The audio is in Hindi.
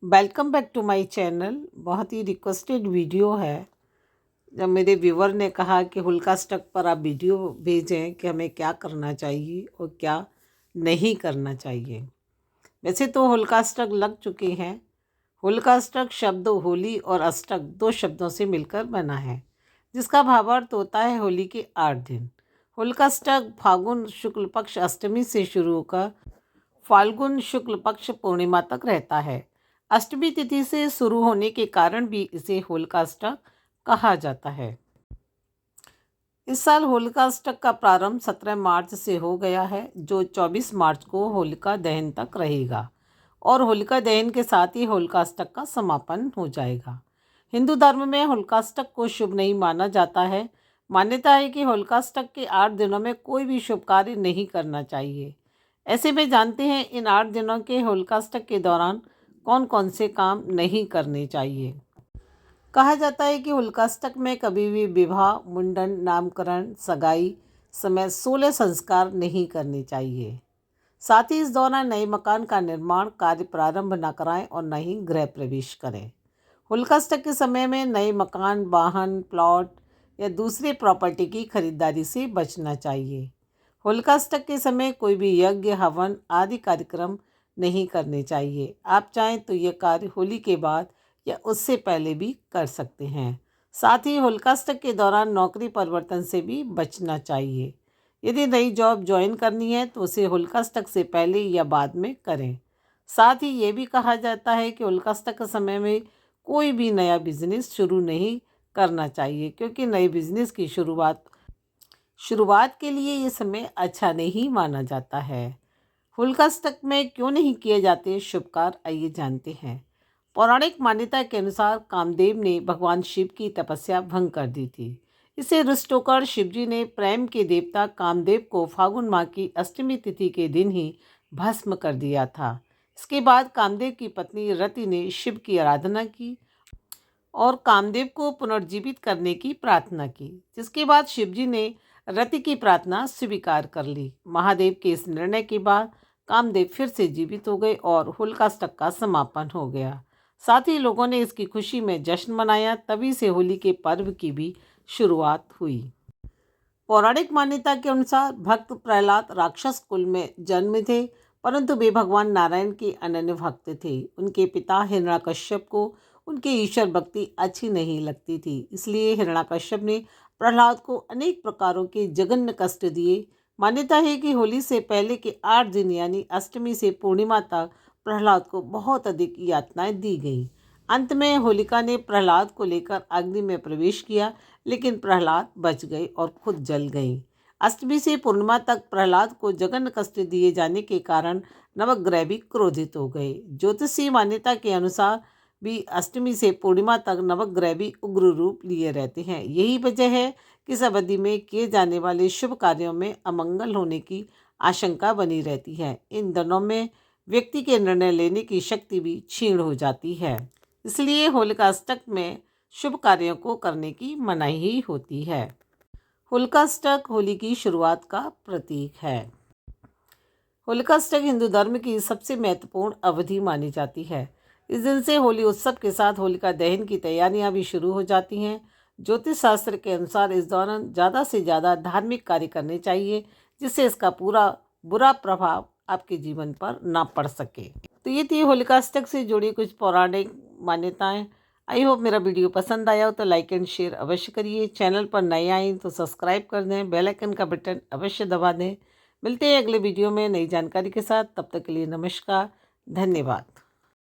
Welcome back to my channel. बहुत ही रिक्वेस्टेड वीडियो है। जब मेरे व्यूवर ने कहा कि हुल्का स्टक पर आप वीडियो भेजें कि हमें क्या करना चाहिए और क्या नहीं करना चाहिए। वैसे तो हुल्का स्टक लग चुके हैं। हुल्का स्टक शब्द होली और अष्टक दो शब्दों से मिलकर बना है, जिसका भावार्थ होता है होली के 8 दिन। हुल्का स्टक फाल्गुन शुक्ल पक्ष अष्टमी से शुरू होकर फाल्गुन शुक्ल पक्ष पूर्णिमा तक रहता है। अष्टमी तिथि से शुरू होने के कारण भी इसे होलिकाष्टक कहा जाता है। इस साल होलिकाष्टक का प्रारंभ 17 मार्च से हो गया है, जो 24 मार्च को होलिका दहन तक रहेगा और होलिका दहन के साथ ही होलिकाष्टक का समापन हो जाएगा। हिंदू धर्म में होलिकाष्टक को शुभ नहीं माना जाता है। मान्यता है कि होलिकाष्टक के 8 दिनों में कोई भी शुभ कार्य नहीं करना चाहिए। ऐसे में जानते हैं इन 8 दिनों के होलिकाष्टक के दौरान कौन कौन से काम नहीं करने चाहिए। कहा जाता है कि होलिकाष्टक में कभी भी विवाह, मुंडन, नामकरण, सगाई समेत 16 संस्कार नहीं करने चाहिए। साथ ही इस दौरान नए मकान का निर्माण कार्य प्रारंभ न कराएं और न ही गृह प्रवेश करें। होलिकाष्टक के समय में नए मकान, वाहन, प्लॉट या दूसरे प्रॉपर्टी की खरीदारी से बचना चाहिए। होलिकाष्टक के समय कोई भी यज्ञ, हवन आदि कार्यक्रम नहीं करने चाहिए। आप चाहें तो ये कार्य होली के बाद या उससे पहले भी कर सकते हैं। साथ ही होलिकाष्टक के दौरान नौकरी परिवर्तन से भी बचना चाहिए। यदि नई जॉब ज्वाइन करनी है तो उसे होलिकाष्टक से पहले या बाद में करें। साथ ही ये भी कहा जाता है कि होलिकाष्टक के समय में कोई भी नया बिजनेस शुरू नहीं करना चाहिए, क्योंकि नए बिजनेस की शुरुआत के लिए ये समय अच्छा नहीं माना जाता है। होलिकाष्टक में क्यों नहीं किए जाते शुभ कार्य, आइए जानते हैं। पौराणिक मान्यता के अनुसार कामदेव ने भगवान शिव की तपस्या भंग कर दी थी। इसे रुष्ट होकर शिवजी ने प्रेम के देवता कामदेव को फाल्गुन माह की अष्टमी तिथि के दिन ही भस्म कर दिया था। इसके बाद कामदेव की पत्नी रति ने शिव की आराधना की और कामदेव को पुनर्जीवित करने की प्रार्थना की, जिसके बाद शिवजी ने रति की प्रार्थना स्वीकार कर ली। महादेव के इस निर्णय के बाद कामदेव फिर से जीवित हो गए और होलिकाष्टक का समापन हो गया। साथ ही लोगों ने इसकी खुशी में जश्न मनाया। तभी से होली के पर्व की भी शुरुआत हुई। पौराणिक मान्यता के अनुसार भक्त प्रहलाद राक्षस कुल में जन्मे थे, परंतु वे भगवान नारायण के अनन्य भक्त थे। उनके पिता हिरण्यकश्यप को उनकी ईश्वर भक्ति अच्छी नहीं लगती थी, इसलिए हिरण्यकश्यप ने प्रहलाद को अनेक प्रकारों के जघन्य कष्ट दिए। मान्यता है कि होली से पहले के 8 दिन यानी अष्टमी से पूर्णिमा तक प्रहलाद को बहुत अधिक यातनाएं दी गईं। अंत में होलिका ने प्रहलाद को लेकर अग्नि में प्रवेश किया, लेकिन प्रहलाद बच गए और खुद जल गई। अष्टमी से पूर्णिमा तक प्रहलाद को जघन्य कष्ट दिए जाने के कारण नवग्रह भी क्रोधित हो गए। ज्योतिषीय मान्यता के अनुसार भी अष्टमी से पूर्णिमा तक नवग्रह भी उग्र रूप लिए रहते हैं। यही वजह है कि इस अवधि में किए जाने वाले शुभ कार्यों में अमंगल होने की आशंका बनी रहती है। इन दिनों में व्यक्ति के निर्णय लेने की शक्ति भी क्षीण हो जाती है, इसलिए होलिकाष्टक में शुभ कार्यों को करने की मनाही ही होती है। होलिकाष्टक होली की शुरुआत का प्रतीक है। होलिकाष्टक हिंदू धर्म की सबसे महत्वपूर्ण अवधि मानी जाती है। इस दिन से होली उत्सव के साथ होलिका दहन की तैयारियां भी शुरू हो जाती हैं। ज्योतिष शास्त्र के अनुसार इस दौरान ज़्यादा से ज़्यादा धार्मिक कार्य करने चाहिए, जिससे इसका पूरा बुरा प्रभाव आपके जीवन पर ना पड़ सके। तो ये थी होलिकाष्टक से जुड़ी कुछ पौराणिक मान्यताएं। आई होप मेरा वीडियो पसंद आया हो तो लाइक एंड शेयर अवश्य करिए। चैनल पर नए आए तो सब्सक्राइब कर दें, बेल आइकन का बटन अवश्य दबा दें। मिलते हैं अगले वीडियो में नई जानकारी के साथ। तब तक के लिए नमस्कार, धन्यवाद।